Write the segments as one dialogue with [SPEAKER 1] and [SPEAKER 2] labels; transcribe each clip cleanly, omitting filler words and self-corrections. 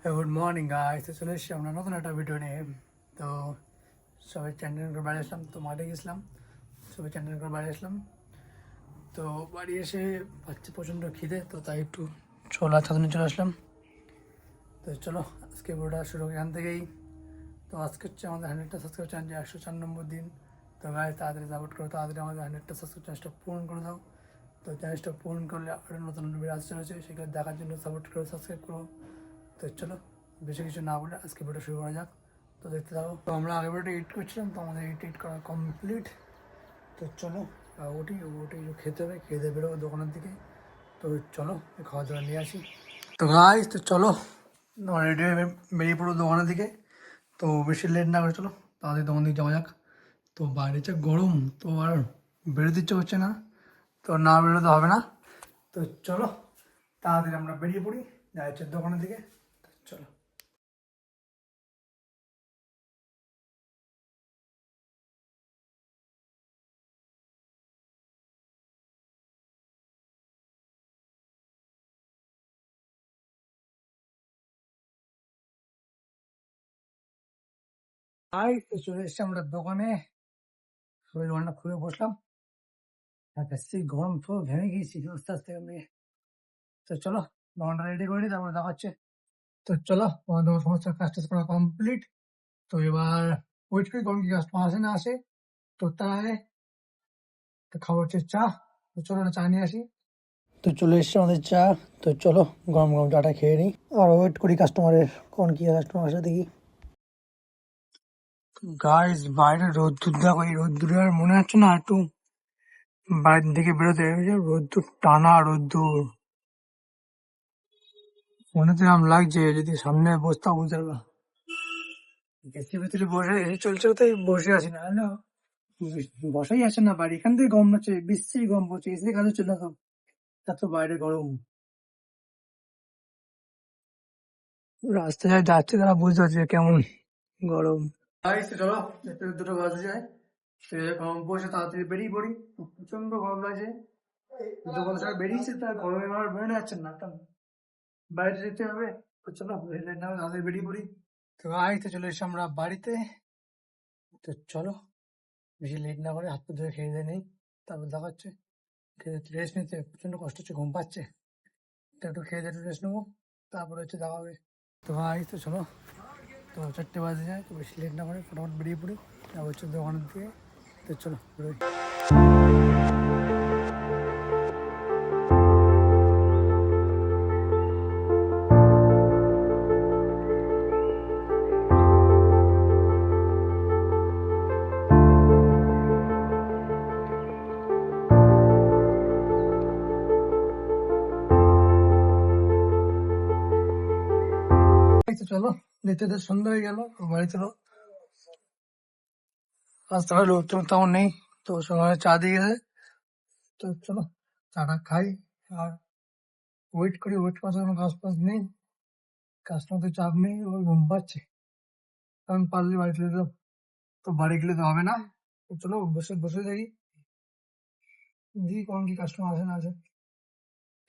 [SPEAKER 1] Good morning guys, তো চলে এসেছি আমরা নতুন একটা ভিডিও নিয়ে। তো সবাই চ্যান্ডেল করে বাড়ি আসলাম, তো মাঠে গেছিলাম, সবাই চ্যান্ডেল করে বাড়ি আসলাম। তো বাড়ি এসে পাচ্ছি প্রচণ্ড খিদে, তো তাই একটু ছোলা ছাতুনি চলে আসলাম। তো চলো আজকে ভিডিওটা শুরু এখান থেকেই। তো আজকে হচ্ছে আমাদের 100টা সাবস্ক্রাইব চ্যানেল, 104 নম্বর দিন। তো গাইস তাড়াতাড়ি সাপোর্ট করো, তাড়াতাড়ি আমাদের 100টা সাবস্ক্রাইব চ্যানেলটা পূরণ করে দাও। তো চ্যানেলটা পূরণ করলে আরও নতুন নতুন ভিডিও আসতে রয়েছে, সেগুলো দেখার জন্য সাপোর্ট করো, সাবস্ক্রাইব করো। তো চলো বেশি কিছু না বলে আজকে ভিডিও শুরু করা যাক। তো দেখতে থাকো। তো আমরা আগের ভিডিওটা এডিট করছিলাম, তো আমাদের এডিট করা কমপ্লিট। তো চলো ওটি খেতে হবে, খেয়ে দিয়ে বেরোবো দোকানের দিকে। তো চলো খাওয়া দাওয়া নিয়ে আসি। তো গাইস তো চলো রেডি হয়ে বেরিয়ে পড়ো দোকানের দিকে। তো বেশি লেট না করে চলো তাড়াতাড়ি দোকান দিকে যাওয়া যাক। তো বাইরে যে গরম, তো আর বেরোতে ইচ্ছে হচ্ছে না, তো না বেরোতে হবে না। তো চলো তাড়াতাড়ি আমরা বেরিয়ে পড়ি, যাই হচ্ছে দোকানের দিকে। তো চলো। তো চলে এসছি আমরা দোকানে, সবাই দোকানটা খুলে বসলাম। আর বেশি গরম, পুরো ঘেমে গিয়েছি আস্তে আস্তে আমি। তো চলো দোকানটা রেডি করে নিই, তারপরে দেখা হচ্ছে। তো চলো তোমাদের সমস্ত কাজ টাজ করা কমপ্লিট। তো এবার ওয়েট করি কখন কি কাস্টমার আসে না আসে। তো তার আগে তো খাওয়া হচ্ছে চা। তো চলো না চা নিয়ে আসি। তো চলে এসছে আমাদের চা। তো চলো গরম গরম চাটা খেয়ে নিই, আর ওয়েট করি কাস্টমারের, কখন কি কাস্টমার আসে দেখি। গাইস বাইরে রোদ্দুর দেখো, এই রোদ্দুরে আর মনে হচ্ছে না একটু বাইরের দিকে বেরোতে। রোদ্দুর, টানা রোদ্দুর, মনে তো এরকম লাগছে যদি সামনে বসতাম বুঝতে পারবো। এসির ভিতরে বসে, এসি চলছে তাই বসে আছি, না হলে বসাই আছে না। বাড়ি এখান থেকে গরম হচ্ছে, বিশ্রী গরম পড়ছে, এসি কাজে চলে আসো, এত বাইরে গরম। রাস্তায় যাচ্ছে তারা বুঝতে পারছে কেমন গরম। চলো একটু দুটো বাজে যায়, সে গরম পড়ছে, তাড়াতাড়ি বেরিয়ে পড়ি। প্রচন্ড গরম লাগছে, দুটো কথা সবাই বেরিয়েছে, তার গরমে আমার বেরোনো যাচ্ছে না, একটা বাইরে যেতে হবে। তো চলো তাড়াতাড়ি বেরিয়ে পড়ি। তো তো চলে এসে আমরা বাড়িতে। তো চলো বেশি লেট না করে হাত পা ধুয়ে খেয়ে দিয়ে নেই, তারপর দেখা হচ্ছে। খেয়ে রেস্ট নিতে প্রচন্ড কষ্ট হচ্ছে, ঘুম পাচ্ছে। তো একটু খেয়ে দিয়ে একটু রেস্ট নেবো, তারপরে হচ্ছে দেখা হবে। তো তো চলো, তো 4টে বাজে যায়, তো বেশি লেট না করে ফটাফট বেরিয়ে পড়ি, তারপর হচ্ছে দোকানের দিকে। তো চলো বেরোই। তো চলো দেখতে দেখতে সন্ধ্যা হয়ে গেল, বাড়ি চলো। আজ তাহলে লোকজন তেমন নেই, তো সকালে চা দিয়ে গেছে। তো চলো চাটা খাই, আর ওয়েট করি। ওয়েট করার কোনো কাজ ফাজ নেই, কাস্টমার তো চাপ নেই, ওই ঘুম পাচ্ছে। কারণ পারলে বাড়ি চলে যেতাম, তো বাড়ি গেলে তো হবে না। তো চলো বসে বসে থাকি, দেখি কখন কি কাস্টমার আসে না আসে।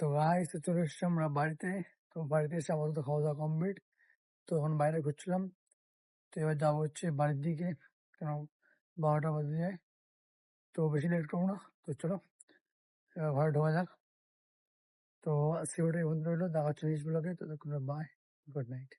[SPEAKER 1] তো তো চলে এসছি আমরা বাড়িতে। তো বাড়িতে এসে আপাতত খাওয়া দাওয়া কমপ্লিট। তো এখন বাইরে ঘুরছিলাম, তো এবার যাবো হচ্ছে বাড়ির দিকে, কেন 12টা বাজে যায়। তো বেশি লেট করবো না, তো চলো এবার ঘরে ঢোকা যাক। তো আজকে ওটাই বন্ধু রইলো, দেখা হচ্ছে নেক্সট ব্লগে। তো বাই, গুড নাইট।